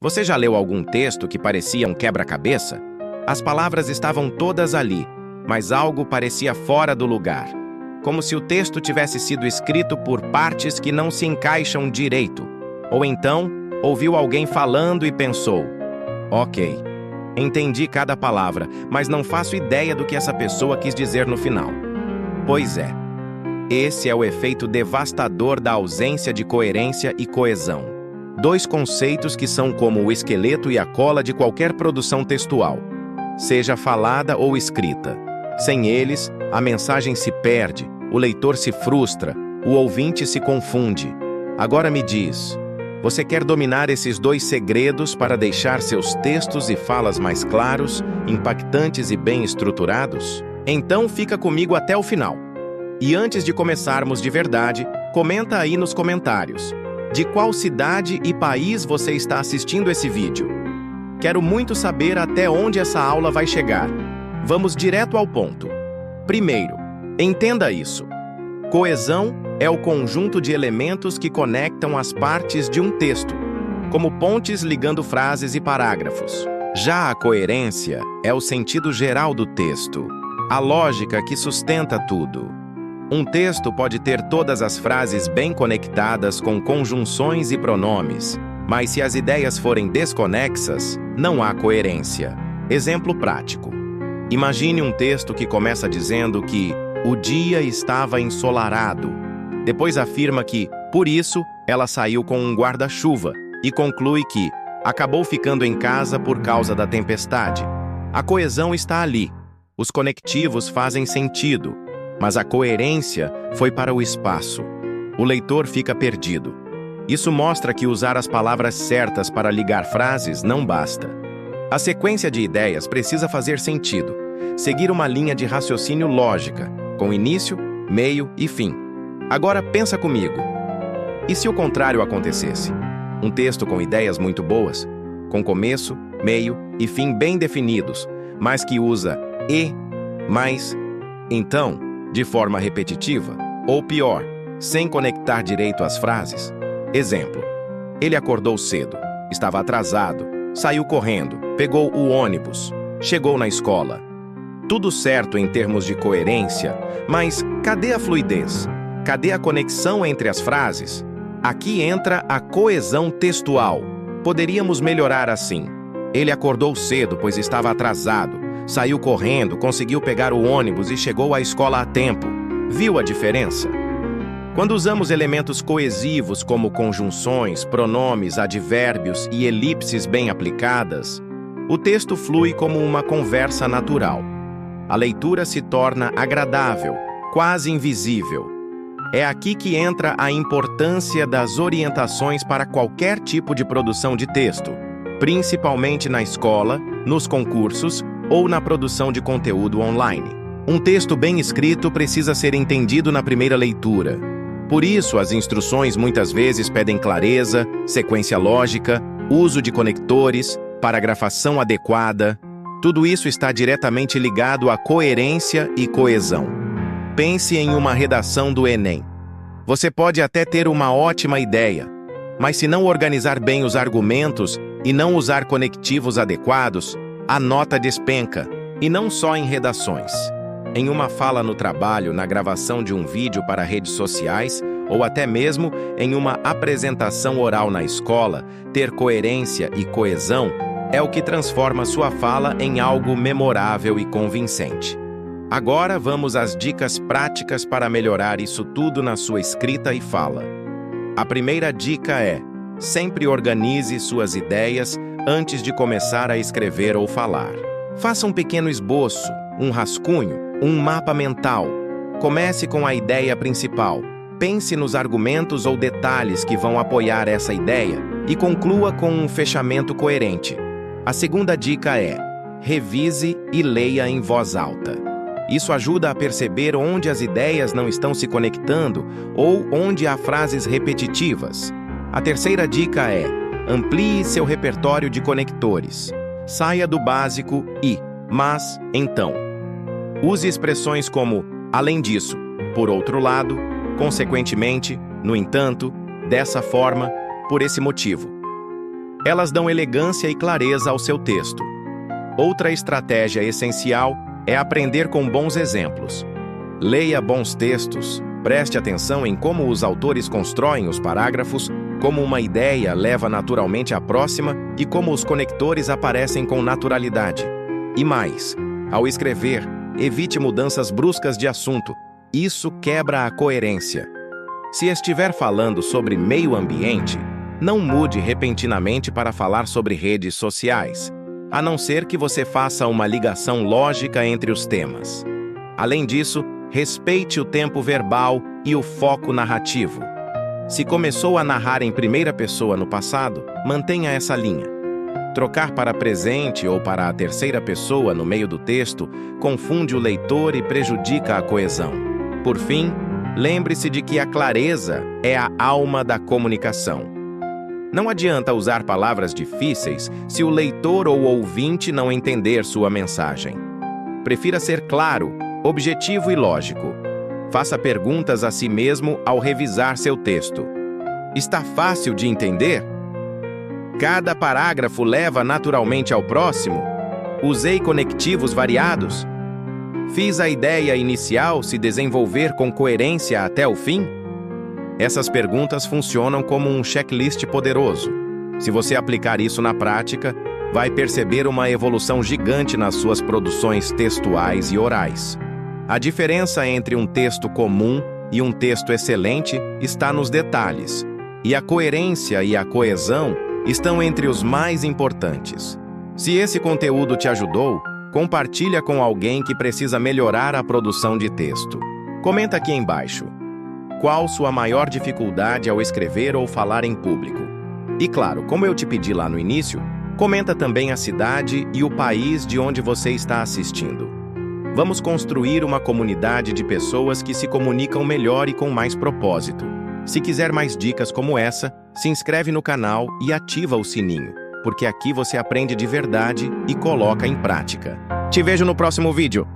Você já leu algum texto que parecia um quebra-cabeça? As palavras estavam todas ali, mas algo parecia fora do lugar. Como se o texto tivesse sido escrito por partes que não se encaixam direito. Ou então, ouviu alguém falando e pensou: ok, entendi cada palavra, mas não faço ideia do que essa pessoa quis dizer no final. Pois é, esse é o efeito devastador da ausência de coerência e coesão. Dois conceitos que são como o esqueleto e a cola de qualquer produção textual, seja falada ou escrita. Sem eles, a mensagem se perde, o leitor se frustra, o ouvinte se confunde. Agora me diz, você quer dominar esses dois segredos para deixar seus textos e falas mais claros, impactantes e bem estruturados? Então fica comigo até o final. E antes de começarmos de verdade, comenta aí nos comentários. De qual cidade e país você está assistindo esse vídeo? Quero muito saber até onde essa aula vai chegar. Vamos direto ao ponto. Primeiro, entenda isso. Coesão é o conjunto de elementos que conectam as partes de um texto, como pontes ligando frases e parágrafos. Já a coerência é o sentido geral do texto, a lógica que sustenta tudo. Um texto pode ter todas as frases bem conectadas com conjunções e pronomes, mas se as ideias forem desconexas, não há coerência. Exemplo prático. Imagine um texto que começa dizendo que o dia estava ensolarado. Depois afirma que, por isso, ela saiu com um guarda-chuva e conclui que acabou ficando em casa por causa da tempestade. A coesão está ali. Os conectivos fazem sentido. Mas a coerência foi para o espaço. O leitor fica perdido. Isso mostra que usar as palavras certas para ligar frases não basta. A sequência de ideias precisa fazer sentido, seguir uma linha de raciocínio lógica, com início, meio e fim. Agora pensa comigo. E se o contrário acontecesse? Um texto com ideias muito boas, com começo, meio e fim bem definidos, mas que usa e, mais, então, de forma repetitiva, ou pior, sem conectar direito as frases. Exemplo: ele acordou cedo, estava atrasado, saiu correndo, pegou o ônibus, chegou na escola. Tudo certo em termos de coerência, mas cadê a fluidez? Cadê a conexão entre as frases? Aqui entra a coesão textual. Poderíamos melhorar assim: ele acordou cedo, pois estava atrasado. Saiu correndo, conseguiu pegar o ônibus e chegou à escola a tempo. Viu a diferença? Quando usamos elementos coesivos como conjunções, pronomes, advérbios e elipses bem aplicadas, o texto flui como uma conversa natural. A leitura se torna agradável, quase invisível. É aqui que entra a importância das orientações para qualquer tipo de produção de texto, principalmente na escola, nos concursos ou na produção de conteúdo online. Um texto bem escrito precisa ser entendido na primeira leitura. Por isso, as instruções muitas vezes pedem clareza, sequência lógica, uso de conectores, paragrafação adequada. Tudo isso está diretamente ligado à coerência e coesão. Pense em uma redação do Enem. Você pode até ter uma ótima ideia, mas se não organizar bem os argumentos e não usar conectivos adequados, a nota despenca, e não só em redações. Em uma fala no trabalho, na gravação de um vídeo para redes sociais, ou até mesmo em uma apresentação oral na escola, ter coerência e coesão é o que transforma sua fala em algo memorável e convincente. Agora vamos às dicas práticas para melhorar isso tudo na sua escrita e fala. A primeira dica é: sempre organize suas ideias antes de começar a escrever ou falar. Faça um pequeno esboço, um rascunho, um mapa mental. Comece com a ideia principal. Pense nos argumentos ou detalhes que vão apoiar essa ideia e conclua com um fechamento coerente. A segunda dica é: revise e leia em voz alta. Isso ajuda a perceber onde as ideias não estão se conectando ou onde há frases repetitivas. A terceira dica é: amplie seu repertório de conectores. Saia do básico e, mas, então. Use expressões como além disso, por outro lado, consequentemente, no entanto, dessa forma, por esse motivo. Elas dão elegância e clareza ao seu texto. Outra estratégia essencial é aprender com bons exemplos. Leia bons textos, preste atenção em como os autores constroem os parágrafos, como uma ideia leva naturalmente à próxima e como os conectores aparecem com naturalidade. E mais, ao escrever, evite mudanças bruscas de assunto. Isso quebra a coerência. Se estiver falando sobre meio ambiente, não mude repentinamente para falar sobre redes sociais, a não ser que você faça uma ligação lógica entre os temas. Além disso, respeite o tempo verbal e o foco narrativo. Se começou a narrar em primeira pessoa no passado, mantenha essa linha. Trocar para presente ou para a terceira pessoa no meio do texto confunde o leitor e prejudica a coesão. Por fim, lembre-se de que a clareza é a alma da comunicação. Não adianta usar palavras difíceis se o leitor ou ouvinte não entender sua mensagem. Prefira ser claro, objetivo e lógico. Faça perguntas a si mesmo ao revisar seu texto. Está fácil de entender? Cada parágrafo leva naturalmente ao próximo? Usei conectivos variados? Fiz a ideia inicial se desenvolver com coerência até o fim? Essas perguntas funcionam como um checklist poderoso. Se você aplicar isso na prática, vai perceber uma evolução gigante nas suas produções textuais e orais. A diferença entre um texto comum e um texto excelente está nos detalhes, e a coerência e a coesão estão entre os mais importantes. Se esse conteúdo te ajudou, compartilha com alguém que precisa melhorar a produção de texto. Comenta aqui embaixo. Qual sua maior dificuldade ao escrever ou falar em público? E claro, como eu te pedi lá no início, comenta também a cidade e o país de onde você está assistindo. Vamos construir uma comunidade de pessoas que se comunicam melhor e com mais propósito. Se quiser mais dicas como essa, se inscreve no canal e ativa o sininho, porque aqui você aprende de verdade e coloca em prática. Te vejo no próximo vídeo!